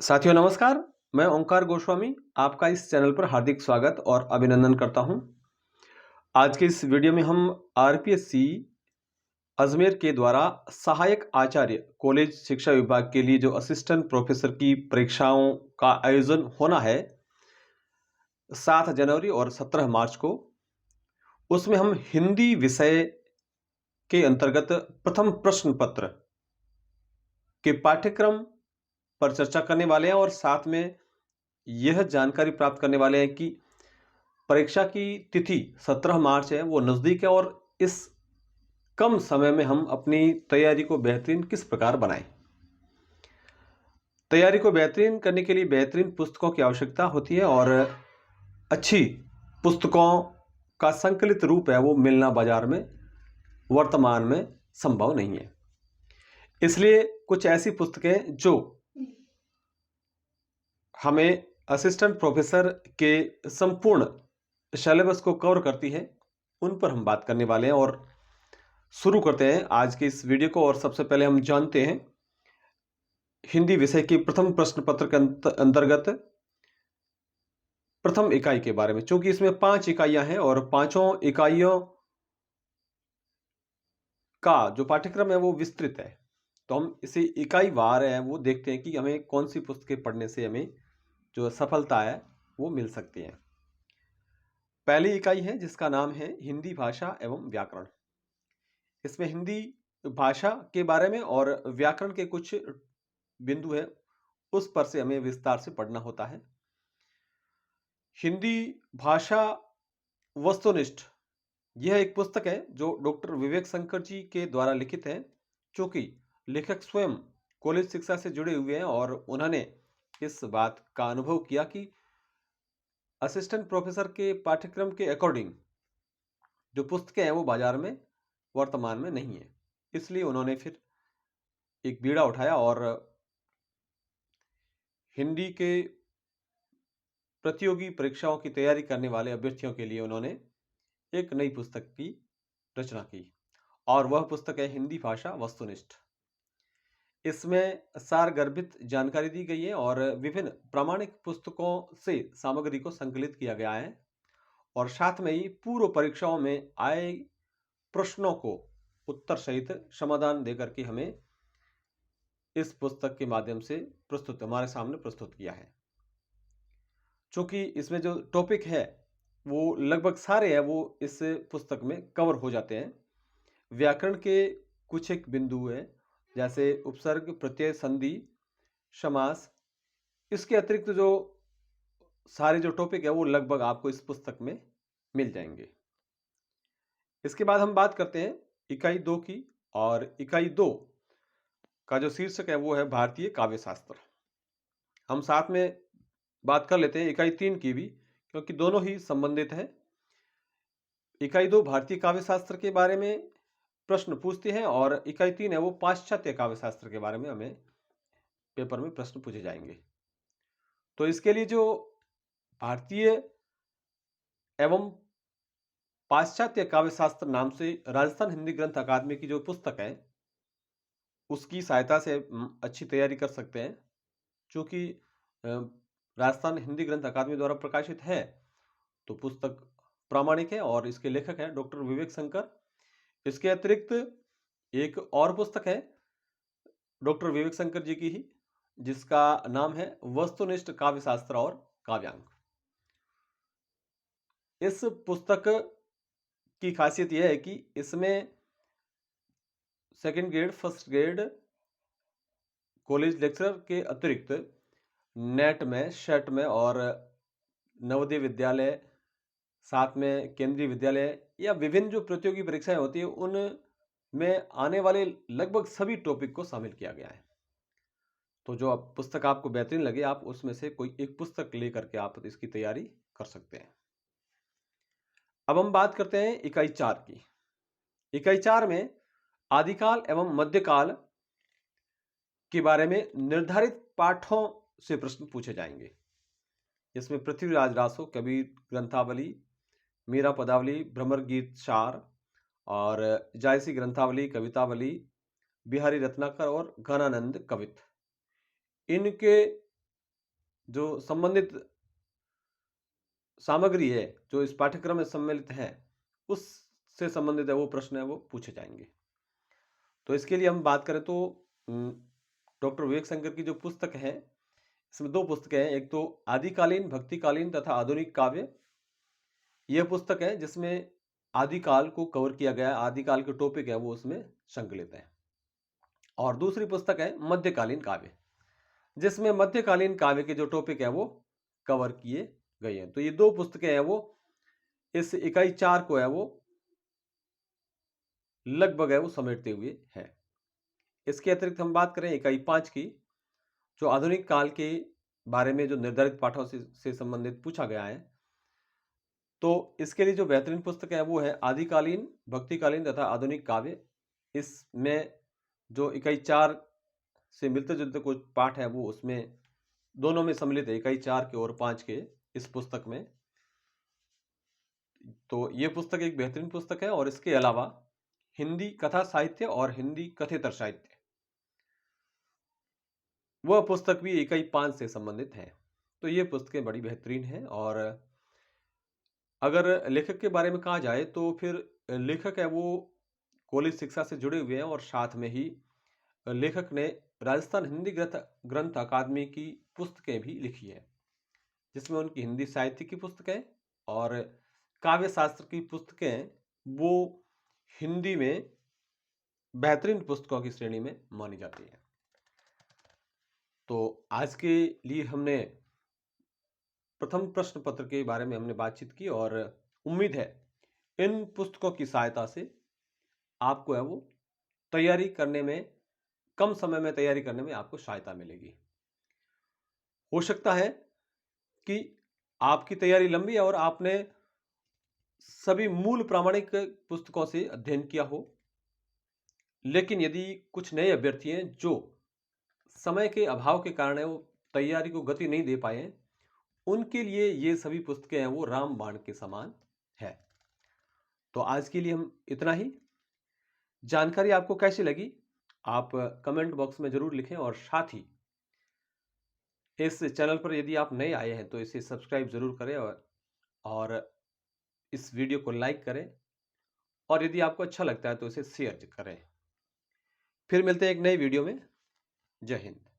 साथियों नमस्कार। मैं ओंकार गोस्वामी आपका इस चैनल पर हार्दिक स्वागत और अभिनंदन करता हूं। आज के इस वीडियो में हम आरपीएससी अजमेर के द्वारा सहायक आचार्य कॉलेज शिक्षा विभाग के लिए जो असिस्टेंट प्रोफेसर की परीक्षाओं का आयोजन होना है 7 जनवरी और 17 मार्च को, उसमें हम हिंदी विषय के अंतर्गत प्रथम प्रश्न पत्र के पाठ्यक्रम पर चर्चा करने वाले हैं और साथ में यह जानकारी प्राप्त करने वाले हैं कि परीक्षा की तिथि 17 मार्च है, वो नज़दीक है और इस कम समय में हम अपनी तैयारी को बेहतरीन किस प्रकार बनाएं। तैयारी को बेहतरीन करने के लिए बेहतरीन पुस्तकों की आवश्यकता होती है और अच्छी पुस्तकों का संकलित रूप है वो मिलना बाजार में वर्तमान में संभव नहीं है। इसलिए कुछ ऐसी पुस्तकें जो हमें असिस्टेंट प्रोफेसर के संपूर्ण सिलेबस को कवर करती है, उन पर हम बात करने वाले हैं और शुरू करते हैं आज के इस वीडियो को। और सबसे पहले हम जानते हैं हिंदी विषय की प्रथम प्रश्न पत्र के अंतर्गत प्रथम इकाई के बारे में। चूंकि इसमें 5 इकाइयां हैं और पांचों इकाइयों का जो पाठ्यक्रम है वो विस्तृत है, तो हम इसे इकाई वार है वो देखते हैं कि हमें कौन सी पुस्तकें पढ़ने से हमें जो सफलता है वो मिल सकती है। पहली इकाई है जिसका नाम है हिंदी भाषा एवं व्याकरण। इसमें हिंदी भाषा के बारे में और व्याकरण के कुछ बिंदु है उस पर से हमें विस्तार से पढ़ना होता है। हिंदी भाषा वस्तुनिष्ठ यह एक पुस्तक है जो डॉक्टर विवेक शंकर जी के द्वारा लिखित है। चूंकि लेखक स्वयं कॉलेज शिक्षा से जुड़े हुए हैं और उन्होंने इस बात का अनुभव किया कि असिस्टेंट प्रोफेसर के पाठ्यक्रम के अकॉर्डिंग जो पुस्तकें हैं वो बाजार में वर्तमान में नहीं है। इसलिए उन्होंने फिर एक बीड़ा उठाया और हिंदी के प्रतियोगी परीक्षाओं की तैयारी करने वाले अभ्यर्थियों के लिए उन्होंने एक नई पुस्तक की रचना की और वह पुस्तक है हिंदी भाषा वस्तुनिष्ठ। इसमें सारगर्भित जानकारी दी गई है और विभिन्न प्रामाणिक पुस्तकों से सामग्री को संकलित किया गया है और साथ में ही पूर्व परीक्षाओं में आए प्रश्नों को उत्तर सहित समाधान देकर के हमें इस पुस्तक के माध्यम से हमारे सामने प्रस्तुत किया है। चूंकि इसमें जो टॉपिक है वो लगभग सारे हैं वो इस पुस्तक में कवर हो जाते हैं। व्याकरण के कुछ एक बिंदु हैं जैसे उपसर्ग, प्रत्यय, संधि, समास। इसके अतिरिक्त जो सारे जो टॉपिक है वो लगभग आपको इस पुस्तक में मिल जाएंगे। इसके बाद हम बात करते हैं इकाई 2 की और इकाई 2 का जो शीर्षक है वो है भारतीय काव्य शास्त्र। हम साथ में बात कर लेते हैं इकाई 3 की भी, क्योंकि दोनों ही संबंधित है। इकाई 2 भारतीय काव्य शास्त्र के बारे में प्रश्न पूछती है और इकाई 3 है वो पाश्चात्य काव्य शास्त्र के बारे में हमें पेपर में प्रश्न पूछे जाएंगे। तो इसके लिए जो भारतीय एवं पाश्चात्य काव्य शास्त्र नाम से राजस्थान हिंदी ग्रंथ अकादमी की जो पुस्तक है उसकी सहायता से अच्छी तैयारी कर सकते हैं। चूंकि राजस्थान हिंदी ग्रंथ अकादमी द्वारा प्रकाशित है तो पुस्तक प्रामाणिक है और इसके लेखक हैं डॉक्टर विवेक शंकर। इसके अतिरिक्त एक और पुस्तक है डॉक्टर विवेक शंकर जी की ही, जिसका नाम है वस्तुनिष्ठ काव्य शास्त्र और काव्यांग। इस पुस्तक की खासियत यह है कि इसमें second grade, first grade, college lecturer के अतिरिक्त नेट में, शेट में और नवोदय विद्यालय, साथ में केंद्रीय विद्यालय या विभिन्न जो प्रतियोगी परीक्षाएं होती है उनमें आने वाले लगभग सभी टॉपिक को शामिल किया गया है। तो जो पुस्तक आपको बेहतरीन लगे आप उसमें से कोई एक पुस्तक लेकर के आप इसकी तैयारी कर सकते हैं। अब हम बात करते हैं इकाई 4 की। इकाई 4 में आदिकाल एवं मध्यकाल के बारे में निर्धारित पाठों से प्रश्न पूछे जाएंगे। इसमें पृथ्वीराज रासो, कबीर ग्रंथावली, मीरा पदावली, भ्रमर गीत सार और जायसी ग्रंथावली, कवितावली, बिहारी रत्नाकर और घनानंद कवित, इनके जो संबंधित सामग्री है, जो इस पाठ्यक्रम में सम्मिलित है, उससे संबंधित है वो प्रश्न है वो पूछे जाएँगे। तो इसके लिए हम बात करें तो डॉक्टर विवेक शंकर की जो पुस्तक है, इसमें 2 पुस्तकें हैं, एक तो आदिकालीन, भक्तिकालीन तथा आधुनिक काव्य। यह पुस्तक है जिसमें आदिकाल को कवर किया गया है, आदिकाल के टॉपिक है वो उसमें संकलित हैं। और दूसरी पुस्तक है मध्यकालीन काव्य, जिसमें मध्यकालीन काव्य के जो टॉपिक है वो कवर किए गए हैं। तो ये 2 पुस्तकें हैं वो इस इकाई 4 को है वो लगभग है वो समेटते हुए है। इसके अतिरिक्त हम बात करें इकाई 5 की, जो आधुनिक काल के बारे में जो निर्धारित पाठों से संबंधित पूछा गया है। तो इसके लिए जो बेहतरीन पुस्तक है वो है आदिकालीन, भक्तिकालीन तथा आधुनिक काव्य। इसमें जो इकाई 4 से मिलते-जुलते कुछ पाठ है वो उसमें दोनों में सम्मिलित है, इकाई 4 के और 5 के इस पुस्तक में। तो ये पुस्तक एक बेहतरीन पुस्तक है और इसके अलावा हिंदी कथा साहित्य और हिंदी कथेतर साहित्य, वह पुस्तक भी इकाई 5 से संबंधित है। तो ये पुस्तकें बड़ी बेहतरीन हैं और अगर लेखक के बारे में कहा जाए तो फिर लेखक है वो कॉलेज शिक्षा से जुड़े हुए हैं और साथ में ही लेखक ने राजस्थान हिंदी ग्रंथ ग्रंथ अकादमी की पुस्तकें भी लिखी है, जिसमें उनकी हिंदी साहित्य की पुस्तकें और काव्य शास्त्र की पुस्तकें वो हिंदी में बेहतरीन पुस्तकों की श्रेणी में मानी जाती हैं। तो आज के लिए हमने प्रथम प्रश्न पत्र के बारे में हमने बातचीत की और उम्मीद है इन पुस्तकों की सहायता से आपको है वो तैयारी करने में, कम समय में तैयारी करने में आपको सहायता मिलेगी। हो सकता है कि आपकी तैयारी लंबी है और आपने सभी मूल प्रामाणिक पुस्तकों से अध्ययन किया हो, लेकिन यदि कुछ नए अभ्यर्थी हैं जो समय के अभाव के कारण है वो तैयारी को गति नहीं दे पाए हैं, उनके लिए ये सभी पुस्तकें हैं वो रामबाण के समान है। तो आज के लिए हम इतना ही। जानकारी आपको कैसी लगी आप कमेंट बॉक्स में जरूर लिखें और साथ ही इस चैनल पर यदि आप नए आए हैं तो इसे सब्सक्राइब जरूर करें और इस वीडियो को लाइक करें और यदि आपको अच्छा लगता है तो इसे शेयर करें। फिर मिलते हैं एक नई वीडियो में। जय हिंद।